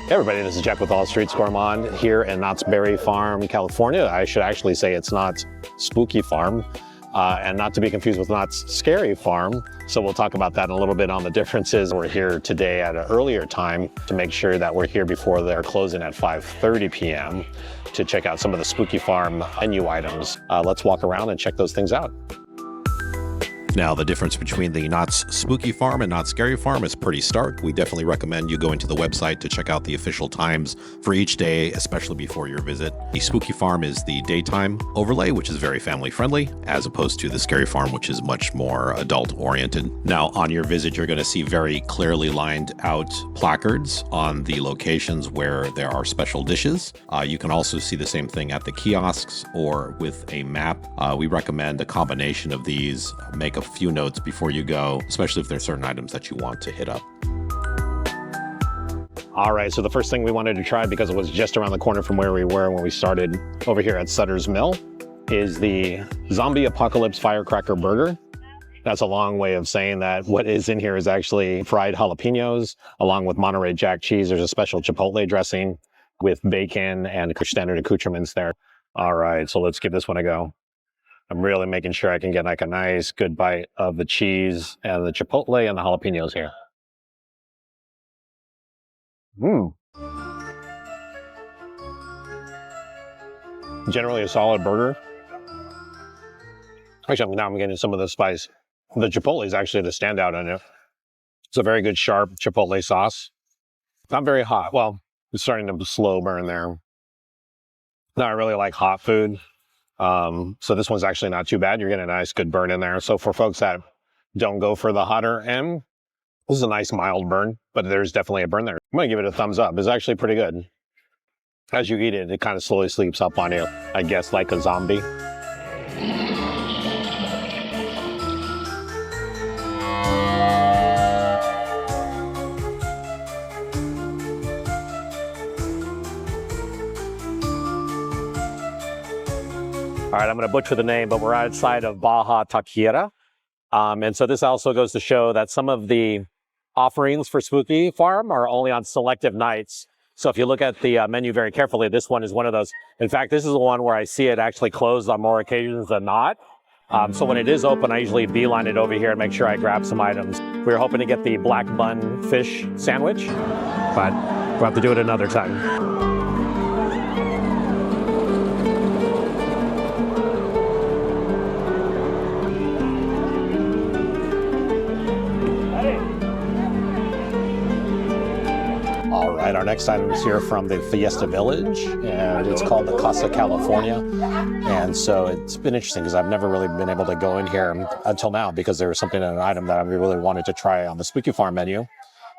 Hey everybody, this is Jeff with All Streets Gourmand here in Knott's Berry Farm, California. I should actually say it's Knott's Spooky Farm, and not to be confused with Knott's Scary Farm. So we'll talk about that in a little bit on the differences. We're here today at an earlier time to make sure that we're here before they're closing at 5:30 p.m. to check out some of the Spooky Farm menu items. Let's walk around and check those things out. Now, the difference between the Knott's Spooky Farm and Knott's Scary Farm is pretty stark. We definitely recommend you going to the website to check out the official times for each day, especially before your visit. The Spooky Farm is the daytime overlay, which is very family friendly, as opposed to the Scary Farm, which is much more adult oriented. Now, on your visit, you're going to see very clearly lined out placards on the locations where there are special dishes. You can also see the same thing at the kiosks or with a map. We recommend a combination of these. Make a few notes before you go, especially if there's certain items that you want to hit up. All right, so the first thing we wanted to try, because it was just around the corner from where we were when we started over here at Sutter's Mill, is the Zombie Apocalypse Firecracker Burger. That's a long way of saying that what is in here is actually fried jalapenos, along with Monterey Jack cheese. There's a special chipotle dressing with bacon and standard accoutrements there. All right, so let's give this one a go. I'm really making sure I can get like a nice good bite of the cheese and the chipotle and the jalapenos here. Generally a solid burger. Actually, now I'm getting some of the spice. The chipotle is actually the standout in it. It's a very good sharp chipotle sauce. Not very hot. Well, it's starting to slow burn there. No, I really like hot food. So this one's actually not too bad. You're getting a nice good burn in there. So for folks that don't go for the hotter end, this is a nice mild burn, but there's definitely a burn there. I'm gonna give it a thumbs up. It's actually pretty good. As you eat it, it kind of slowly sleeps up on you, I guess, like a zombie. All right, I'm going to butcher the name, but we're outside of Baja Taqueria. And so this also goes to show that some of the offerings for Spooky Farm are only on selective nights. So if you look at the menu very carefully, this one is one of those. In fact, this is the one where I see it actually closed on more occasions than not. So when it is open, I usually beeline it over here and make sure I grab some items. We were hoping to get the black bun fish sandwich, but we'll have to do it another time. All right, our next item is here from the Fiesta Village, and it's called the Casa California. And so it's been interesting because I've never really been able to go in here until now because there was something in an item that I really wanted to try on the Spooky Farm menu,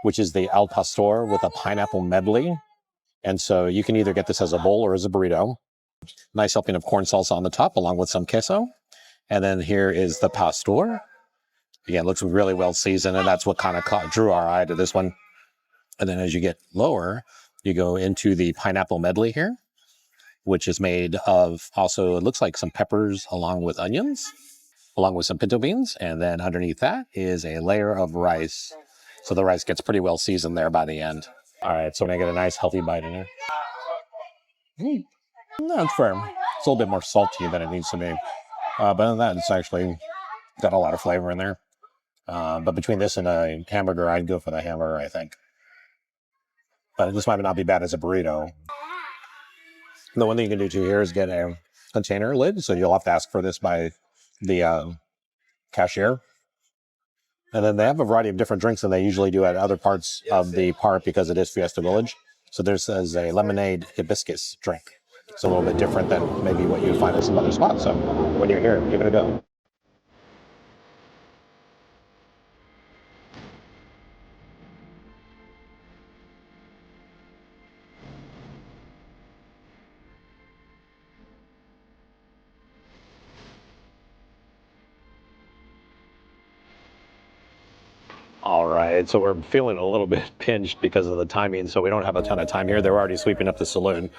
which is the al pastor with a pineapple medley. And so you can either get this as a bowl or as a burrito. Nice helping of corn salsa on the top along with some queso. And then here is the pastor. Again, looks really well seasoned, and that's what kind of drew our eye to this one. And then as you get lower, you go into the pineapple medley here, which is made of also, it looks like some peppers along with onions, along with some pinto beans. And then underneath that is a layer of rice. So the rice gets pretty well seasoned there by the end. All right, so when I get a nice healthy bite in there. That's fair. It's a little bit more salty than it needs to be. But other than that, it's actually got a lot of flavor in there. But between this and a hamburger, I'd go for the hamburger, I think. But this might not be bad as a burrito. The one thing you can do too here is get a container lid. So you'll have to ask for this by the cashier. And then they have a variety of different drinks than they usually do at other parts of the park because it is Fiesta Village. So there's a lemonade hibiscus drink. It's a little bit different than maybe what you would find at some other spots. So when you're here, give it a go. All right, so we're feeling a little bit pinched because of the timing, so we don't have a ton of time here. They're already sweeping up the saloon.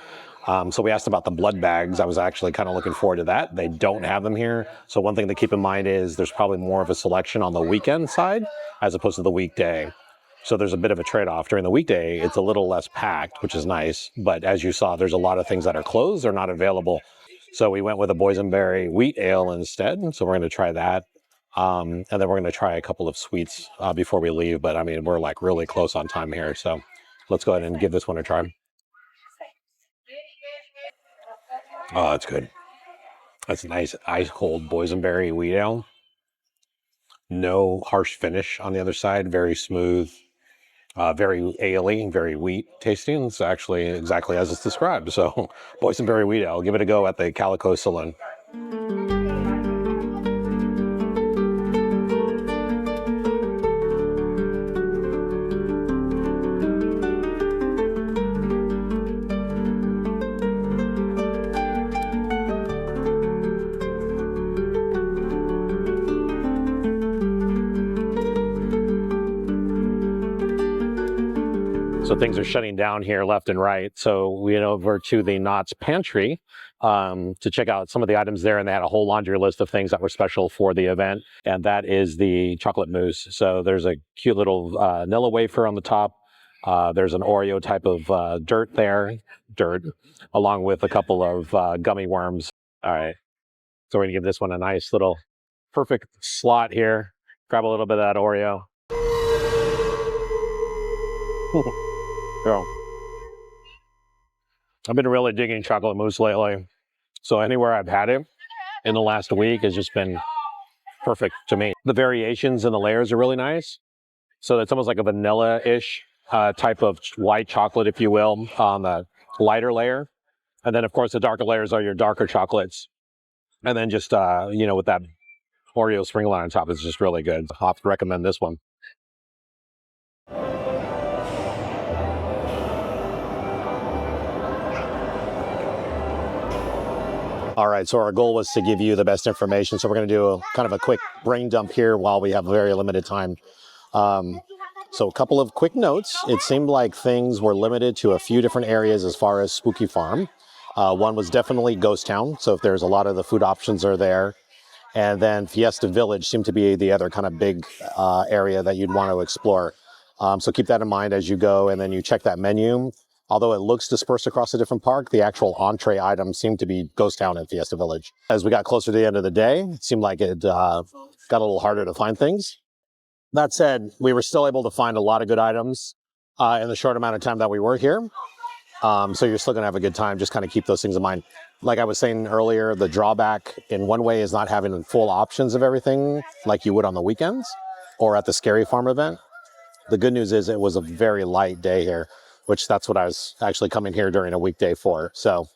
So we asked about the blood bags. I was actually kind of looking forward to that. They don't have them here. So one thing to keep in mind is there's probably more of a selection on the weekend side as opposed to the weekday. So there's a bit of a trade-off. During the weekday, it's a little less packed, which is nice. But as you saw, there's a lot of things that are closed or not available. So we went with a boysenberry wheat ale instead. So we're going to try that. And then we're going to try a couple of sweets before we leave. But I mean, we're like really close on time here. So let's go ahead and give this one a try. Oh, that's good. That's nice ice cold boysenberry wheat ale. No harsh finish on the other side. Very smooth. Very ale-y, very wheat tasting. It's actually exactly as it's described. So, boysenberry wheat ale. Give it a go at the Calico Saloon. So things are shutting down here left and right. So we went over to the Knott's Pantry to check out some of the items there, and they had a whole laundry list of things that were special for the event, and that is the chocolate mousse. So there's a cute little vanilla wafer on the top. There's an Oreo type of dirt, along with a couple of gummy worms. All right, so we're gonna give this one a nice little perfect slot here. Grab a little bit of that Oreo. Girl. I've been really digging chocolate mousse lately. So anywhere I've had it in the last week has just been perfect to me. The variations and the layers are really nice. So it's almost like a vanilla-ish type of white chocolate, if you will, on the lighter layer. And then, of course, the darker layers are your darker chocolates. And then just, with that Oreo sprinkle on top is just really good. I'll have to recommend this one. All right, so our goal was to give you the best information. So we're going to do kind of a quick brain dump here while we have very limited time. So a couple of quick notes. It seemed like things were limited to a few different areas as far as Spooky Farm. One was definitely Ghost Town. So if there's a lot of the food options are there. And then Fiesta Village seemed to be the other kind of big area that you'd want to explore. So keep that in mind as you go, and then you check that menu. Although it looks dispersed across a different park, the actual entree items seem to be Ghost Town and Fiesta Village. As we got closer to the end of the day, it seemed like it got a little harder to find things. That said, we were still able to find a lot of good items in the short amount of time that we were here. So you're still going to have a good time. Just kind of keep those things in mind. Like I was saying earlier, the drawback in one way is not having full options of everything like you would on the weekends or at the Scary Farm event. The good news is it was a very light day here, which that's what I was actually coming here during a weekday for. So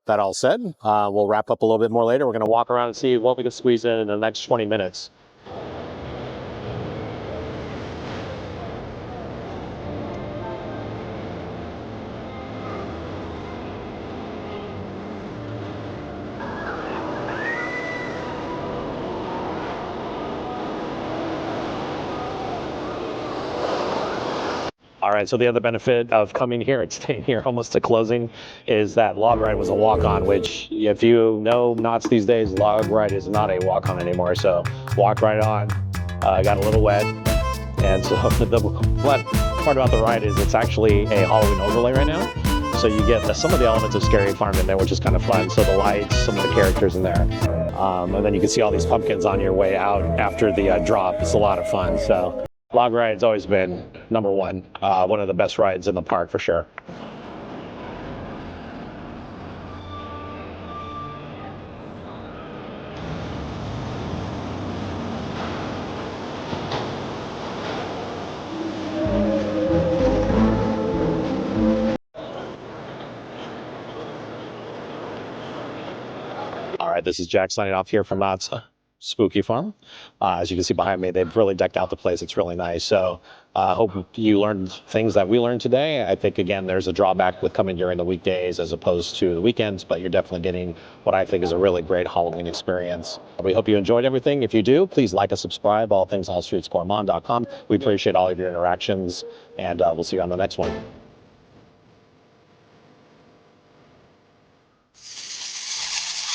that all said, we'll wrap up a little bit more later. We're going to walk around and see what we can squeeze in the next 20 minutes. All right, so the other benefit of coming here and staying here almost to closing is that log ride was a walk-on, which if you know Knott's these days, log ride is not a walk-on anymore. So walk right on, got a little wet. And so the fun part about the ride is it's actually a Halloween overlay right now. So you get some of the elements of Scary Farm in there, which is kind of fun. So the lights, some of the characters in there. And then you can see all these pumpkins on your way out after the drop. It's a lot of fun. So log ride's always been number one of the best rides in the park for sure. All right, this is Jack signing off here from Knott's Spooky Farm. As you can see behind me, they've really decked out the place. It's really nice. So I hope you learned things that we learned today. I think, again, there's a drawback with coming during the weekdays as opposed to the weekends, but you're definitely getting what I think is a really great Halloween experience. We hope you enjoyed everything. If you do, please like and subscribe. All things All Streets Gourmand.com. We appreciate all of your interactions, and we'll see you on the next one.